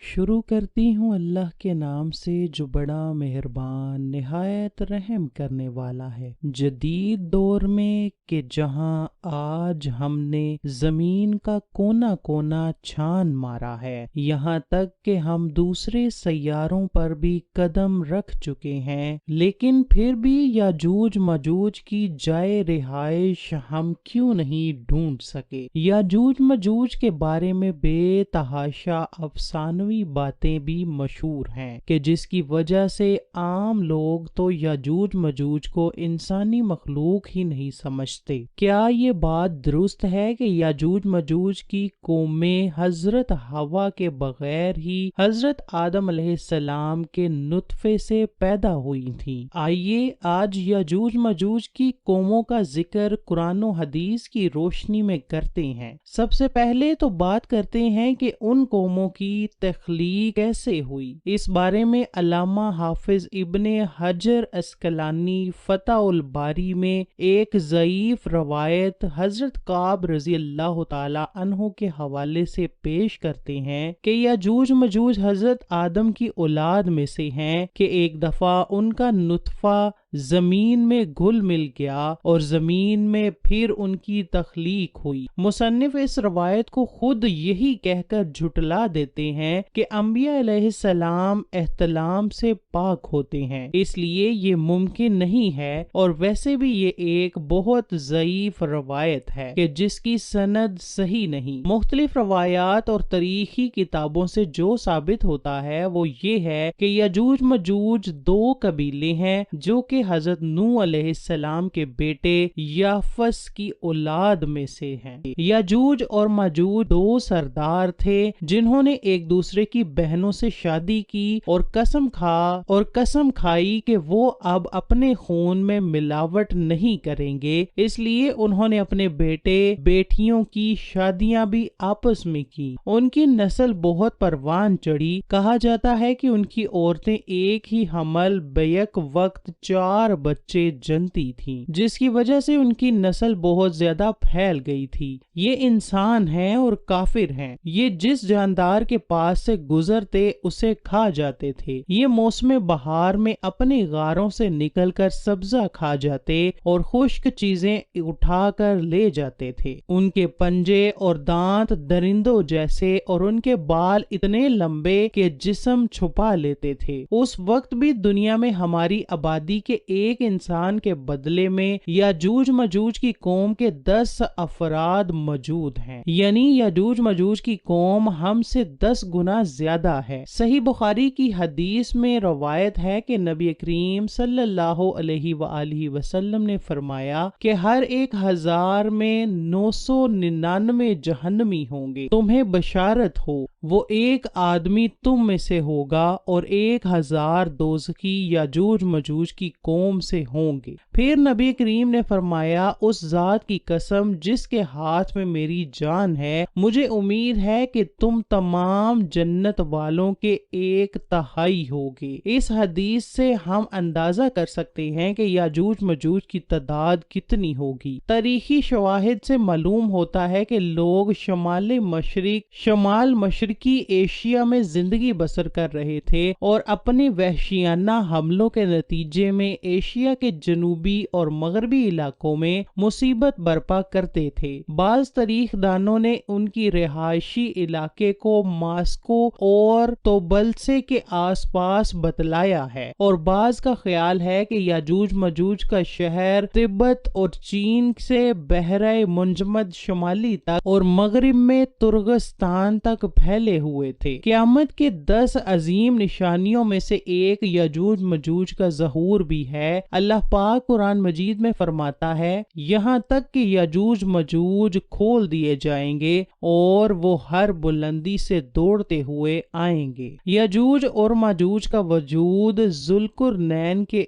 شروع کرتی ہوں اللہ کے نام سے جو بڑا مہربان نہایت رحم کرنے والا ہے۔ جدید دور میں کہ جہاں آج ہم نے زمین کا کونا کونا چھان مارا ہے، یہاں تک کہ ہم دوسرے سیاروں پر بھی قدم رکھ چکے ہیں، لیکن پھر بھی یاجوج ماجوج کی جائے رہائش ہم کیوں نہیں ڈھونڈ سکے۔ یاجوج ماجوج کے بارے میں بے تحاشا افسانوی باتیں بھی مشہور ہیں کہ جس کی وجہ سے عام لوگ تو یاجوج ماجوج کو انسانی مخلوق ہی نہیں سمجھتے۔ کیا یہ بات درست ہے کہ یاجوج ماجوج کی قومیں حضرت حوا کے بغیر ہی حضرت آدم علیہ السلام کے نطفے سے پیدا ہوئی تھیں؟ آئیے آج یاجوج ماجوج کی قوموں کا ذکر قرآن و حدیث کی روشنی میں کرتے ہیں۔ سب سے پہلے تو بات کرتے ہیں کہ ان قوموں کی تخلیق کیسے ہوئی۔ اس بارے میں علامہ حافظ ابن حجر عسقلانی فتح الباری میں ایک ضعیف روایت حضرت کعب رضی اللہ تعالی عنہ کے حوالے سے پیش کرتے ہیں کہ یاجوج ماجوج حضرت آدم کی اولاد میں سے ہیں کہ ایک دفعہ ان کا نطفہ زمین میں گھل مل گیا اور زمین میں پھر ان کی تخلیق ہوئی۔ مصنف اس روایت کو خود یہی کہہ کر جھٹلا دیتے ہیں کہ انبیاء علیہ السلام احتلام سے پاک ہوتے ہیں، اس لیے یہ ممکن نہیں ہے، اور ویسے بھی یہ ایک بہت ضعیف روایت ہے کہ جس کی سند صحیح نہیں۔ مختلف روایات اور تاریخی کتابوں سے جو ثابت ہوتا ہے وہ یہ ہے کہ یاجوج ماجوج دو قبیلے ہیں جو کہ حضرت نوح علیہ السلام کے بیٹے یافس کی اولاد میں سے ہیں۔ یاجوج اور ماجوج دو سردار تھے جنہوں نے ایک دوسرے کی بہنوں سے شادی کی اور قسم کھائی کہ وہ اب اپنے خون میں ملاوٹ نہیں کریں گے، اس لیے انہوں نے اپنے بیٹے بیٹیوں کی شادیاں بھی آپس میں کی۔ ان کی نسل بہت پروان چڑھی، کہا جاتا ہے کہ ان کی عورتیں ایک ہی حمل بیک وقت 4 بچے جنتی تھیں، جس کی وجہ سے ان کی نسل بہت زیادہ پھیل گئی تھی۔ یہ انسان ہیں اور کافر ہیں، یہ جس جاندار کے پاس سے گزرتے اسے کھا جاتے تھے۔ یہ موسم بہار میں اپنے غاروں سے نکل کر سبزہ کھا جاتے اور خشک چیزیں اٹھا کر لے جاتے تھے۔ ان کے پنجے اور دانت درندوں جیسے اور ان کے بال اتنے لمبے کہ جسم چھپا لیتے تھے۔ اس وقت بھی دنیا میں ہماری آبادی کے ایک انسان کے بدلے میں یاجوج ماجوج کی قوم کے 10 افراد موجود ہیں، یعنی یاجوج ماجوج کی قوم ہم سے 10 گنا زیادہ ہے۔ صحیح بخاری کی حدیث میں روایت ہے کہ نبی کریم صلی اللہ علیہ وآلہ وسلم نے فرمایا کہ ہر 1000 میں 999 جہنمی ہوں گے، تمہیں بشارت ہو، وہ ایک آدمی تم میں سے ہوگا اور 1000 دوزخی یاجوج ماجوج کی قوم سے ہوں گے۔ پھر نبی کریم نے فرمایا اس ذات کی قسم جس کے ہاتھ میں میری جان ہے، مجھے امید ہے کہ تم تمام جنت والوں کے 1/3 ہوگے۔ اس حدیث سے ہم اندازہ کر سکتے ہیں کہ یاجوج ماجوج کی تعداد کتنی ہوگی۔ تاریخی شواہد سے معلوم ہوتا ہے کہ لوگ شمال مشرقی ایشیا میں زندگی بسر کر رہے تھے اور اپنے وحشیانہ حملوں کے نتیجے میں ایشیا کے جنوبی اور مغربی علاقوں میں مصیبت برپا کرتے تھے۔ بعض تاریخ دانوں نے ان کی رہائشی علاقے کو ماسکو اور توبلسے کے آس پاس بتلایا ہے، اور بعض کا خیال ہے کہ یاجوج ماجوج کا شہر تبت اور چین سے بحیرہ منجمد شمالی تک اور مغرب میں ترغستان تک پھیلے ہوئے تھے۔ قیامت کے 10 عظیم نشانیوں میں سے ایک یاجوج ماجوج کا ظہور بھی ہے۔ اللہ پاک قرآن مجید میں فرماتا ہے، یہاں تک کہ یاجوج ماجوج کھول دیے جائیں گے اور وہ ہر بلندی سے دوڑتے ہوئے آئیں گے۔ یاجوج اور ماجوج کا وجود ذوالقرنین کے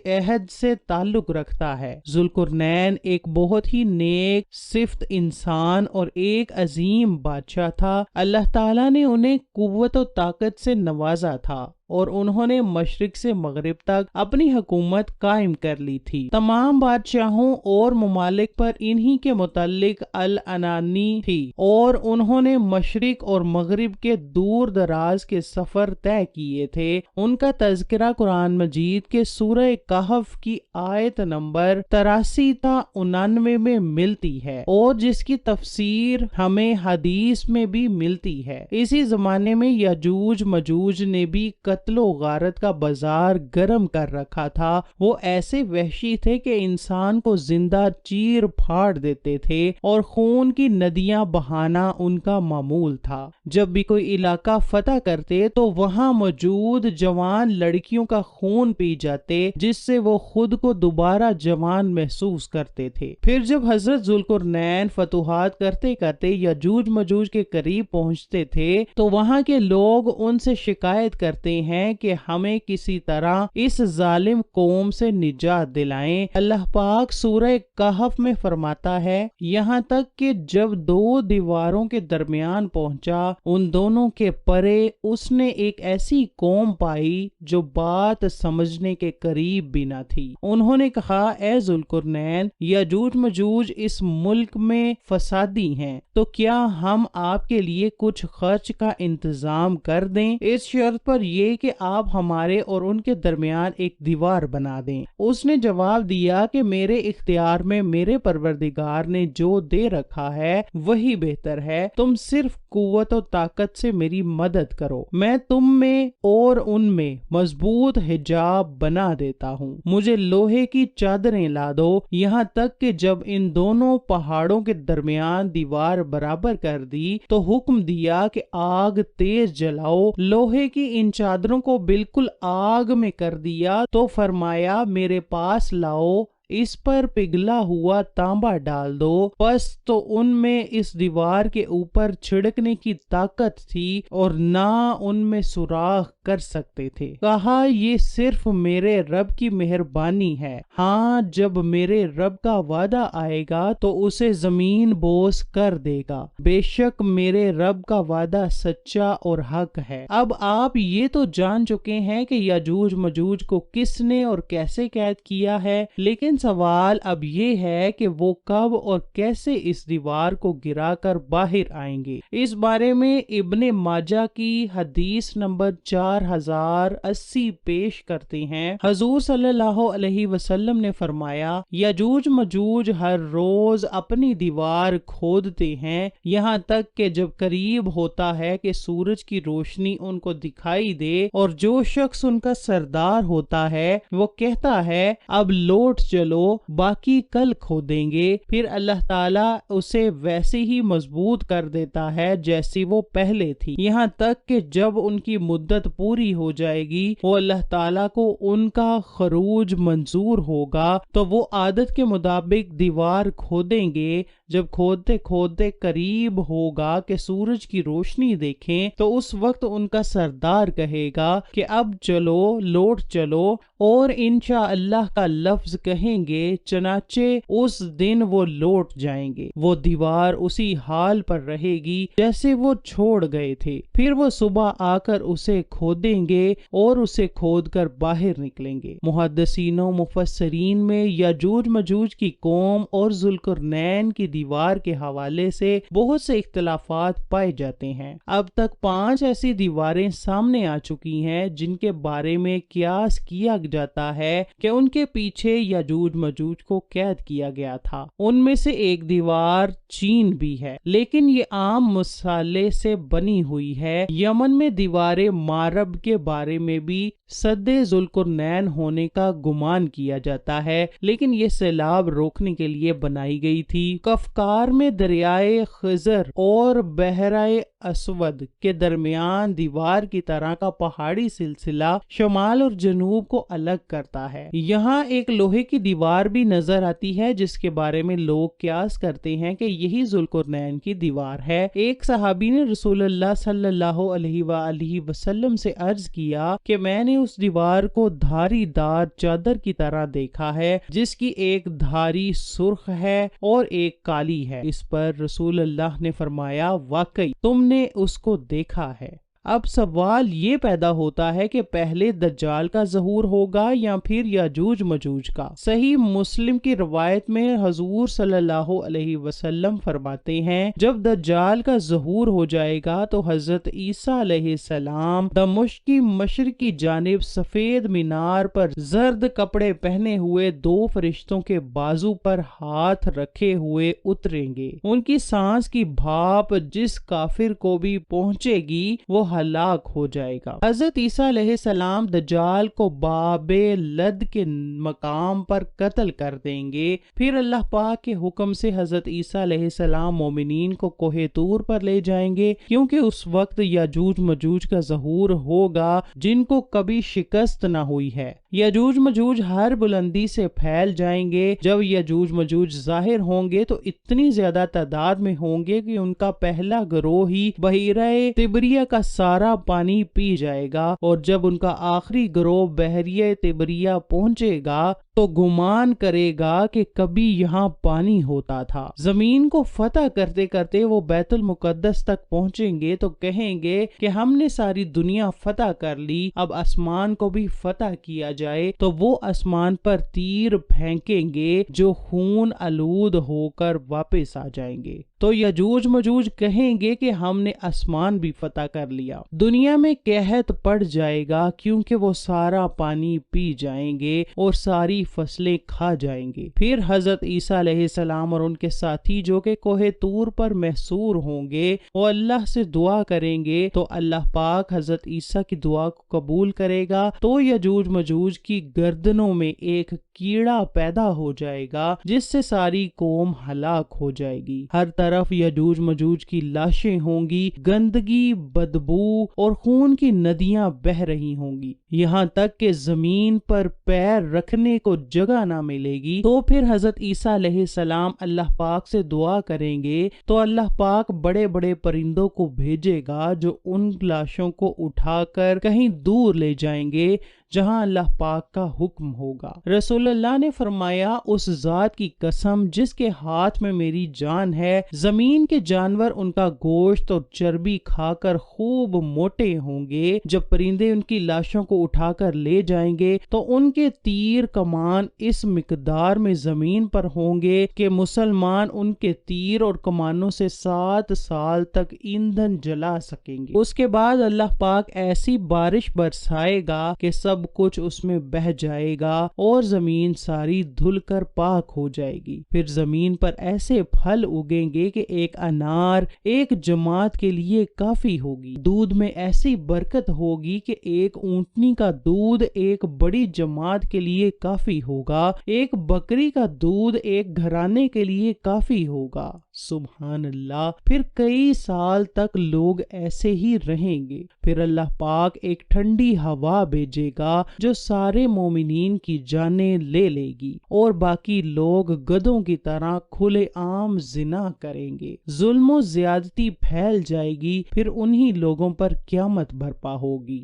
عہد سے تعلق رکھتا ہے۔ ذوالقرنین ایک بہت ہی نیک صفت انسان اور ایک عظیم بادشاہ تھا۔ اللہ تعالیٰ نے انہیں قوت و طاقت سے نوازا تھا اور انہوں نے مشرق سے مغرب تک اپنی حکومت قائم کر لی تھی۔ تمام بادشاہوں اور ممالک پر انہی کے متعلق العنانی تھی اور انہوں نے مشرق اور مغرب کے دور دراز کے سفر طے کیے تھے۔ ان کا تذکرہ قرآن مجید کے سورہ کہف کی آیت نمبر 83 تا 99 میں ملتی ہے اور جس کی تفسیر ہمیں حدیث میں بھی ملتی ہے۔ اسی زمانے میں یاجوج مجوج نے بھی قتل و غارت کا بازار گرم کر رکھا تھا۔ وہ ایسے وحشی تھے کہ انسان کو زندہ چیر پھاڑ دیتے تھے اور خون کی ندیاں بہانا ان کا معمول تھا۔ جب بھی کوئی علاقہ فتح کرتے تو وہاں موجود جوان لڑکیوں کا خون پی جاتے، جس سے وہ خود کو دوبارہ جوان محسوس کرتے تھے۔ پھر جب حضرت ذوالقرنین فتوحات کرتے کرتے یاجوج مجوج کے قریب پہنچتے تھے تو وہاں کے لوگ ان سے شکایت کرتے ہیں کہ ہمیں کسی طرح اس ظالم قوم سے نجات دلائیں۔ اللہ پاک سورہ کہف میں فرماتا ہے، یہاں تک کہ جب دو دیواروں کے درمیان پہنچا، ان دونوں کے پرے اس نے ایک ایسی قوم پائی جو بات سمجھنے کے قریب بھی نہ تھی۔ انہوں نے کہا، اے ذوالقرنین، یاجوج مجوج اس ملک میں فسادی ہیں، تو کیا ہم آپ کے لیے کچھ خرچ کا انتظام کر دیں، اس شرط پر یہ کہ آپ ہمارے اور ان کے درمیان ایک دیوار بنا دیں۔ اس نے جواب دیا کہ میرے اختیار میں میرے پروردگار نے جو دے رکھا ہے وہی بہتر ہے، تم صرف قوت و طاقت سے میری مدد کرو، میں تم میں اور ان میں مضبوط حجاب بنا دیتا ہوں۔ مجھے لوہے کی چادریں لا دو، یہاں تک کہ جب ان دونوں پہاڑوں کے درمیان دیوار برابر کر دی تو حکم دیا کہ آگ تیز جلاؤ۔ لوہے کی ان چادروں کو بالکل آگ میں کر دیا تو فرمایا، میرے پاس لاؤ، اس پر پگھلا ہوا تانبا ڈال دو۔ پس تو ان میں اس دیوار کے اوپر چھڑکنے کی طاقت تھی اور نہ ان میں سوراخ کر سکتے تھے۔ کہا، یہ صرف میرے رب کی مہربانی ہے، ہاں جب میرے رب کا وعدہ آئے گا تو اسے زمین بوس کر دے گا، بے شک میرے رب کا وعدہ سچا اور حق ہے۔ اب آپ یہ تو جان چکے ہیں کہ یاجوج مجوج کو کس نے اور کیسے قید کیا ہے، لیکن سوال اب یہ ہے کہ وہ کب اور کیسے اس دیوار کو گرا کر باہر آئیں گے۔ اس بارے میں ابن ماجہ کی حدیث نمبر 4080 پیش کرتے ہیں۔ حضور صلی اللہ علیہ وسلم نے فرمایا، یاجوج مجوج ہر روز اپنی دیوار کھودتے ہیں، یہاں تک کہ جب قریب ہوتا ہے کہ سورج کی روشنی ان کو دکھائی دے اور جو شخص ان کا سردار ہوتا ہے وہ کہتا ہے، اب لوٹ چلو، باقی کل کھودیں گے، پھر اللہ تعالیٰ اسے ویسے ہی مضبوط کر دیتا ہے جیسی وہ پہلے تھی، یہاں تک کہ جب ان کی مدت پوری ہو جائے گی، وہ اللہ تعالیٰ کو ان کا خروج منظور ہوگا تو وہ عادت کے مطابق دیوار کھودیں گے۔ جب کھودتے کھودتے قریب ہوگا کہ سورج کی روشنی دیکھیں تو اس وقت ان کا سردار کہے گا کہ اب چلو، لوٹ چلو، اور انشاءاللہ کا لفظ کہیں گے، چنانچہ اس دن وہ لوٹ جائیں گے، وہ دیوار اسی حال پر رہے گی جیسے وہ چھوڑ گئے تھے، پھر وہ صبح آ کر اسے کھودیں گے اور اسے کھود کر باہر نکلیں گے۔ محدثین و مفسرین میں یاجوج مجوج کی قوم اور ذوالقرنین کی دیوار کے حوالے سے بہت سے اختلافات پائے جاتے ہیں۔ اب تک 5 ایسی دیواریں سامنے آ چکی ہیں جن کے بارے میں قیاس کیا جاتا ہے کہ ان کے پیچھے یاجوج مجوج کو قید کیا گیا تھا۔ ان میں سے ایک دیوار چین بھی ہے، لیکن یہ عام مسالے سے بنی ہوئی ہے۔ یمن میں دیوار مارب کے بارے میں بھی سد ذوالقرنین ہونے کا گمان کیا جاتا ہے، لیکن یہ سیلاب روکنے کے لیے بنائی گئی تھی۔ کفکار میں دریائے خزر اور بحرائے اسود کے درمیان دیوار کی طرح کا پہاڑی سلسلہ شمال اور جنوب کو الگ کرتا ہے۔ یہاں ایک لوہے کی دیوار بھی نظر آتی ہے جس کے بارے میں لوگ قیاس کرتے ہیں کہ یہی ذوالقرنین کی دیوار ہے۔ ایک صحابی نے رسول اللہ صلی اللہ علیہ وآلہ وسلم سے عرض کیا کہ میں نے اس دیوار کو دھاری دار چادر کی طرح دیکھا ہے جس کی ایک دھاری سرخ ہے اور ایک کالی ہے۔ اس پر رسول اللہ نے فرمایا، واقعی تم نے اس کو دیکھا ہے۔ اب سوال یہ پیدا ہوتا ہے کہ پہلے دجال کا ظہور ہوگا یا پھر یاجوج مجوج کا؟ صحیح مسلم کی روایت میں حضور صلی اللہ علیہ وسلم فرماتے ہیں جب دجال کا ظہور ہو جائے گا تو حضرت عیسیٰ علیہ السلام دمشق کی مشرقی جانب سفید مینار پر زرد کپڑے پہنے ہوئے دو فرشتوں کے بازو پر ہاتھ رکھے ہوئے اتریں گے۔ ان کی سانس کی بھاپ جس کافر کو بھی پہنچے گی وہ ہلاک ہو جائے گا۔ حضرت عیسیٰ علیہ السلام دجال کو باب لد کے مقام پر قتل کر دیں گے، پھر اللہ پاک کے حکم سے حضرت عیسیٰ علیہ السلام مومنین کو کوہ طور پر لے جائیں گے، کیونکہ اس وقت یاجوج مجوج کا ظہور ہوگا جن کو کبھی شکست نہ ہوئی ہے۔ یاجوج مجوج ہر بلندی سے پھیل جائیں گے۔ جب یاجوج مجوج ظاہر ہوں گے تو اتنی زیادہ تعداد میں ہوں گے کہ ان کا پہلا گروہ ہی بحیرہ تبریہ کا سارا پانی پی جائے گا، اور جب ان کا آخری گروہ بحیرہ تبریہ پہنچے گا تو گمان کرے گا کہ کبھی یہاں پانی ہوتا تھا۔ زمین کو فتح کرتے کرتے وہ بیت المقدس تک پہنچیں گے تو کہیں گے کہ ہم نے ساری دنیا فتح کر لی، اب آسمان کو بھی فتح کیا جائے، تو وہ آسمان پر تیر پھینکیں گے جو خون آلود ہو کر واپس آ جائیں گے۔ تو یاجوج مجوج کہیں گے کہ ہم نے آسمان بھی فتح کر لیا۔ دنیا میں قحط پڑ جائے گا کیونکہ وہ سارا پانی پی جائیں گے اور ساری فصلیں کھا جائیں گے۔ پھر حضرت عیسیٰ علیہ السلام اور ان کے ساتھی جو کہ کوہ طور پر محصور ہوں گے وہ اللہ سے دعا کریں گے تو اللہ پاک حضرت عیسیٰ کی دعا کو قبول کرے گا، تو یاجوج مجوج کی گردنوں میں ایک کیڑا پیدا ہو جائے گا جس سے ساری قوم ہلاک ہو جائے گی۔ ہر طرف یاجوج مجوج کی لاشیں ہوں گی، گندگی، بدبو اور خون کی ندیاں بہہ رہی ہوں گی، یہاں تک کہ زمین پر پیر رکھنے کو جگہ نہ ملے گی۔ تو پھر حضرت عیسیٰ علیہ السلام اللہ پاک سے دعا کریں گے تو اللہ پاک بڑے بڑے پرندوں کو بھیجے گا جو ان لاشوں کو اٹھا کر کہیں دور لے جائیں گے جہاں اللہ پاک کا حکم ہوگا۔ رسول اللہ نے فرمایا، اس ذات کی قسم جس کے ہاتھ میں میری جان ہے، زمین کے جانور ان کا گوشت اور چربی کھا کر خوب موٹے ہوں گے۔ جب پرندے ان کی لاشوں کو اٹھا کر لے جائیں گے تو ان کے تیر کمان اس مقدار میں زمین پر ہوں گے کہ مسلمان ان کے تیر اور کمانوں سے 7 سال تک ایندھن جلا سکیں گے۔ اس کے بعد اللہ پاک ایسی بارش برسائے گا کہ سب کچھ اس میں بہہ جائے گا اور زمین ساری دھل کر پاک ہو جائے گی۔ پھر زمین پر ایسے پھل اگیں گے کہ ایک انار ایک جماعت کے لیے کافی ہوگی۔ دودھ میں ایسی برکت ہوگی کہ ایک اونٹنی کا دودھ ایک بڑی جماعت کے لیے کافی ہوگا، ایک بکری کا دودھ ایک گھرانے کے لیے کافی ہوگا۔ سبحان اللہ۔ پھر کئی سال تک لوگ ایسے ہی رہیں گے، پھر اللہ پاک ایک ٹھنڈی ہوا بھیجے گا جو سارے مومنین کی جانیں لے لے گی اور باقی لوگ گدھوں کی طرح کھلے عام زنا کریں گے، ظلم و زیادتی پھیل جائے گی، پھر انہی لوگوں پر قیامت برپا ہوگی۔